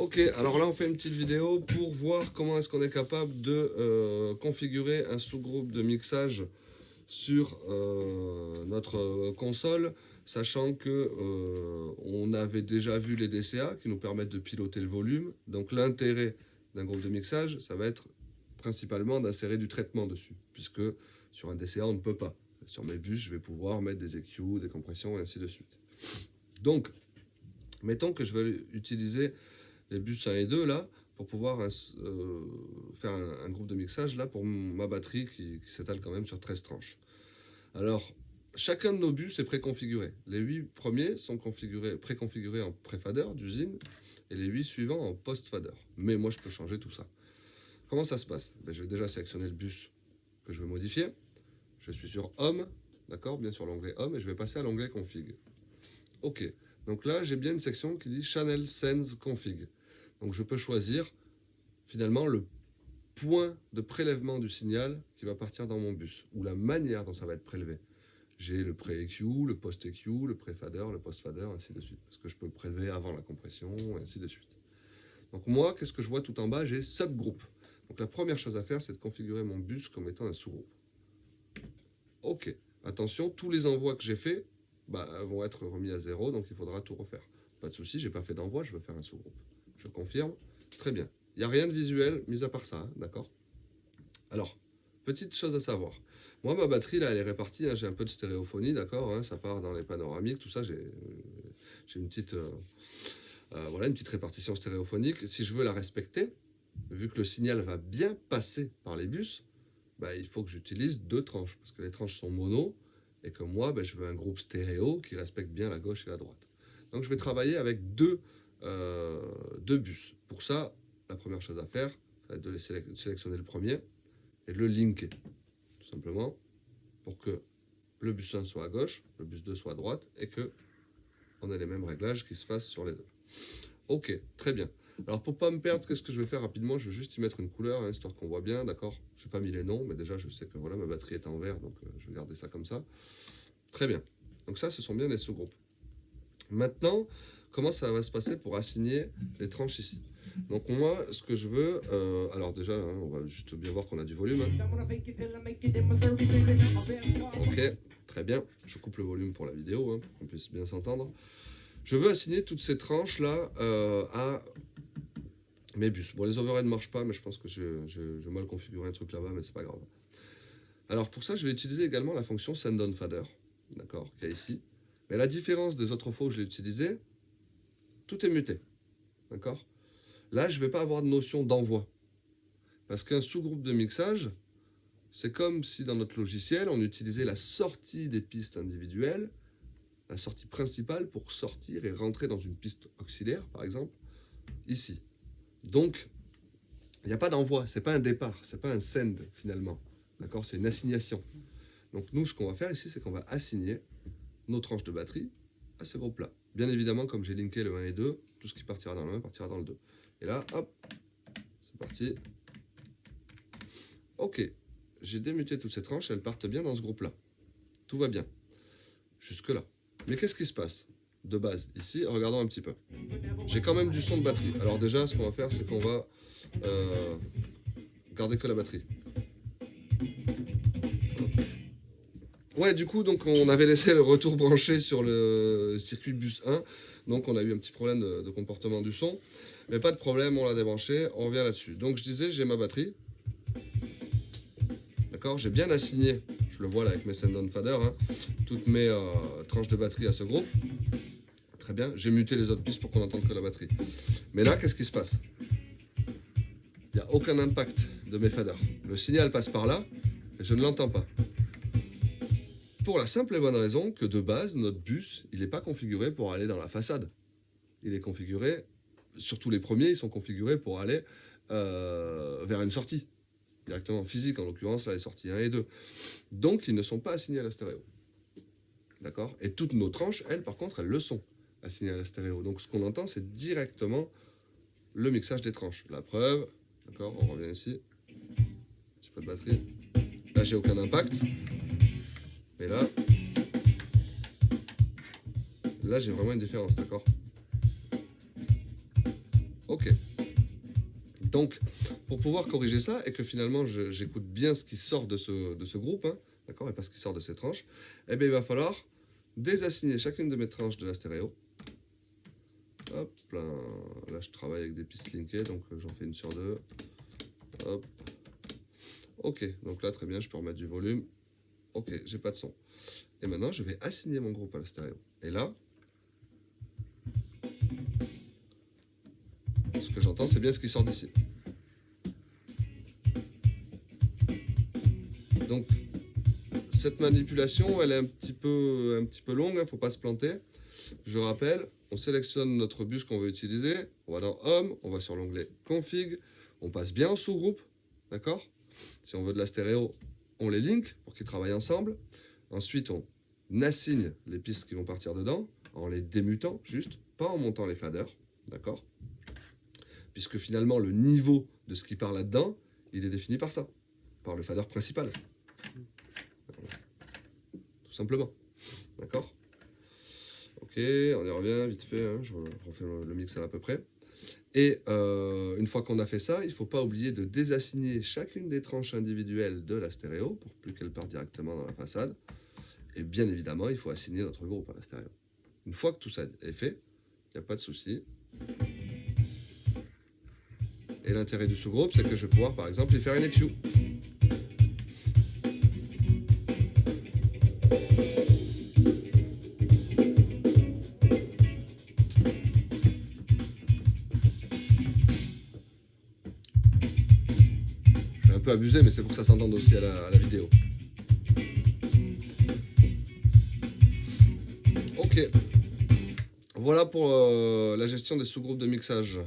Ok, alors là on fait une petite vidéo pour voir comment est-ce qu'on est capable de configurer un sous-groupe de mixage sur notre console, sachant que on avait déjà vu les DCA qui nous permettent de piloter le volume. Donc l'intérêt d'un groupe de mixage, ça va être principalement d'insérer du traitement dessus, puisque sur un DCA on ne peut pas. Sur mes bus, je vais pouvoir mettre des EQ, des compressions et ainsi de suite. Donc, mettons que je vais utiliser les bus 1 et 2 là, pour pouvoir faire un groupe de mixage là pour ma batterie qui s'étale quand même sur 13 tranches. Alors, chacun de nos bus est préconfiguré. Les 8 premiers sont préconfigurés en pré-fader d'usine et les 8 suivants en post-fader. Mais moi, je peux changer tout ça. Comment ça se passe? Je vais déjà sélectionner le bus que je veux modifier. Je suis sur Home, d'accord, bien sur l'onglet Home, et je vais passer à l'onglet Config. Ok. Donc là, j'ai bien une section qui dit Channel Sense Config. Donc je peux choisir finalement le point de prélèvement du signal qui va partir dans mon bus, ou la manière dont ça va être prélevé. J'ai le pré-EQ, le post-EQ, le pré-fader, le post-fader, ainsi de suite. Parce que je peux le prélever avant la compression, et ainsi de suite. Donc moi, qu'est-ce que je vois tout en bas? J'ai subgroupe. Donc la première chose à faire, c'est de configurer mon bus comme étant un sous-groupe. Ok. Attention, tous les envois que j'ai faits vont être remis à 0, donc il faudra tout refaire. Pas de souci, j'ai pas fait d'envoi, je veux faire un sous-groupe. Je confirme. Très bien. Il n'y a rien de visuel, mis à part ça, hein, d'accord? Alors, petite chose à savoir. Moi, ma batterie, là, elle est répartie, hein, j'ai un peu de stéréophonie, d'accord, hein, ça part dans les panoramiques, tout ça, j'ai une petite, voilà, une petite répartition stéréophonique. Si je veux la respecter, vu que le signal va bien passer par les bus, il faut que j'utilise 2 tranches, parce que les tranches sont mono, et que moi, je veux un groupe stéréo qui respecte bien la gauche et la droite. Donc je vais travailler avec deux bus. Pour ça, la première chose à faire, ça va être de sélectionner le premier et de le linker, tout simplement, pour que le bus 1 soit à gauche, le bus 2 soit à droite, et que on ait les mêmes réglages qui se fassent sur les deux. Ok, très bien. Alors pour pas me perdre, qu'est-ce que je vais faire rapidement? Je vais juste y mettre une couleur, hein, histoire qu'on voit bien, d'accord? Je n'ai pas mis les noms, mais déjà je sais que voilà, ma batterie est en vert, donc je vais garder ça comme ça. Très bien. Donc ça, ce sont bien les sous-groupes. Maintenant, comment ça va se passer pour assigner les tranches ici? Donc moi, ce que je veux, alors déjà, hein, on va juste bien voir qu'on a du volume. Hein. Ok, très bien. Je coupe le volume pour la vidéo, hein, pour qu'on puisse bien s'entendre. Je veux assigner toutes ces tranches là à mes bus. Bon, les overheads ne marchent pas, mais je pense que j'ai mal configuré un truc là-bas, mais c'est pas grave. Alors pour ça, je vais utiliser également la fonction send-on-fader, d'accord, qui est ici. Mais la différence des autres fois où je l'ai utilisé, tout est muté, d'accord. Là, je ne vais pas avoir de notion d'envoi. Parce qu'un sous-groupe de mixage, c'est comme si dans notre logiciel, on utilisait la sortie des pistes individuelles, la sortie principale pour sortir et rentrer dans une piste auxiliaire, par exemple, ici. Donc, il n'y a pas d'envoi, ce n'est pas un départ, ce n'est pas un send finalement. D'accord, c'est une assignation. Donc nous, ce qu'on va faire ici, c'est qu'on va assigner nos tranches de batterie à ce groupe-là. Bien évidemment, comme j'ai linké le 1 et 2, tout ce qui partira dans le 1 partira dans le 2. Et là, hop, c'est parti. Ok, j'ai démuté toutes ces tranches, elles partent bien dans ce groupe-là. Tout va bien. Jusque-là. Mais qu'est-ce qui se passe de base? Ici, regardons un petit peu. J'ai quand même du son de batterie. Alors déjà, ce qu'on va faire, c'est qu'on va garder que la batterie. Ouais, du coup, donc on avait laissé le retour branché sur le circuit bus 1. Donc on a eu un petit problème de comportement du son. Mais pas de problème, on l'a débranché, on revient là-dessus. Donc je disais, j'ai ma batterie. D'accord, j'ai bien assigné, je le vois là avec mes send-on fader, hein, toutes mes tranches de batterie à ce groupe. Très bien, j'ai muté les autres pistes pour qu'on n'entende que la batterie. Mais là, qu'est-ce qui se passe? Il n'y a aucun impact de mes faders. Le signal passe par là et je ne l'entends pas. Pour la simple et bonne raison que de base, notre bus, il n'est pas configuré pour aller dans la façade. Il est configuré, surtout les premiers, ils sont configurés pour aller vers une sortie. Directement physique, en l'occurrence, là, les sorties 1 et 2. Donc, ils ne sont pas assignés à la stéréo. D'accord? Et toutes nos tranches, elles, par contre, elles le sont assignées à la stéréo. Donc, ce qu'on entend, c'est directement le mixage des tranches. La preuve, d'accord, on revient ici. Un petit peu de batterie. Là, j'ai aucun impact. Mais là, j'ai vraiment une différence, d'accord? Ok. Donc, pour pouvoir corriger ça, et que finalement j'écoute bien ce qui sort de ce groupe, hein, d'accord, et pas ce qui sort de ces tranches, eh bien il va falloir désassigner chacune de mes tranches de la stéréo. Hop, là je travaille avec des pistes linkées, donc j'en fais une sur deux. Hop. Ok, donc là très bien, je peux remettre du volume. Ok, j'ai pas de son. Et maintenant, je vais assigner mon groupe à la stéréo. Et là, ce que j'entends, c'est bien ce qui sort d'ici. Donc, cette manipulation, elle est un petit peu longue, hein, faut pas se planter. Je rappelle, on sélectionne notre bus qu'on veut utiliser, on va dans Home, on va sur l'onglet Config, on passe bien en sous-groupe, d'accord? Si on veut de la stéréo, on les link pour qu'ils travaillent ensemble. Ensuite, on assigne les pistes qui vont partir dedans, en les démutant juste, pas en montant les faders, d'accord? Puisque finalement, le niveau de ce qui part là-dedans, il est défini par ça, par le fader principal. Tout simplement, d'accord? Ok, on y revient vite fait, hein, je refais le mix à peu près. Et une fois qu'on a fait ça, il ne faut pas oublier de désassigner chacune des tranches individuelles de la stéréo pour plus qu'elle parte directement dans la façade. Et bien évidemment, il faut assigner notre groupe à la stéréo. Une fois que tout ça est fait, il n'y a pas de souci. Et l'intérêt du sous-groupe, c'est que je vais pouvoir par exemple y faire une EQ. Un peu abusé, mais c'est pour que ça s'entende aussi à la vidéo. Ok. Voilà pour la gestion des sous-groupes de mixage.